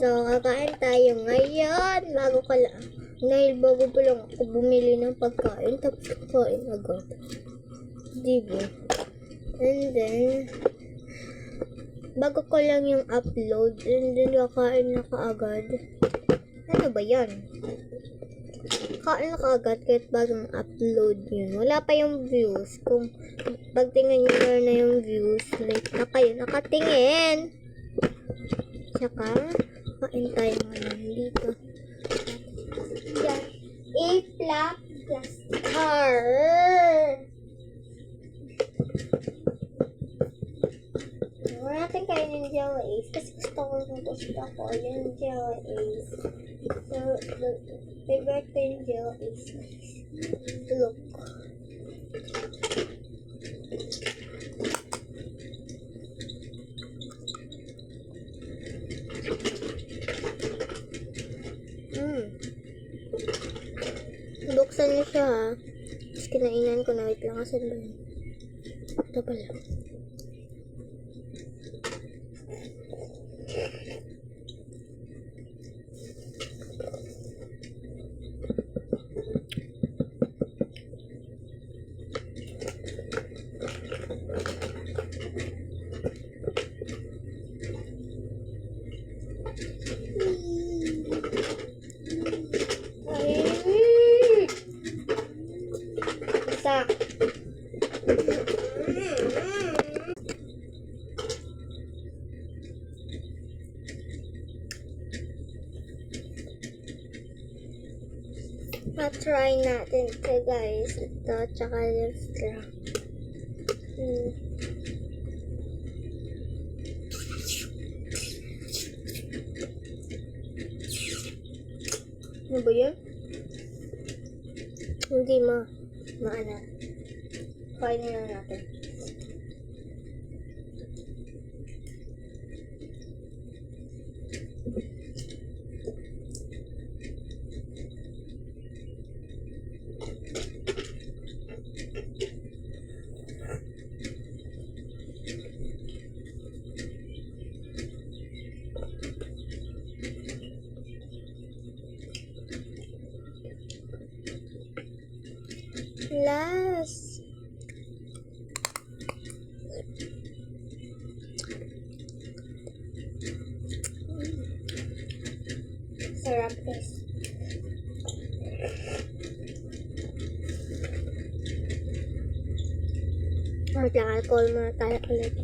So, kakain tayo ngayon. Bago pa lang ako bumili ng pagkain. Tapos kakain agad. Diba? And then, bago ko lang yung upload. And then, kakain na kaagad. Ano ba yan? Kakain na kaagad kahit bagong upload yun. Wala pa yung views. Kung pagtingin nyo na yung views, late na kayo nakatingin. Tsaka, kain tayo ngayon dito. Yan. A-flap plus car. Huwag natin kainin yung Jello Ace kasi gusto ko yung Jello Ace. So, favorite ko yung Jello Ace. Look. Buksan niyo siya ha. Tapos kinainan ko na. Wait lang kasi ba yun? Ito pala. Isa. Ma-try natin ito guys. Ito, tsaka extra. Ano ba yun? Hindi maana. Kainin na natin. Last. Sarap guys. Alcohol muna tayo ulit.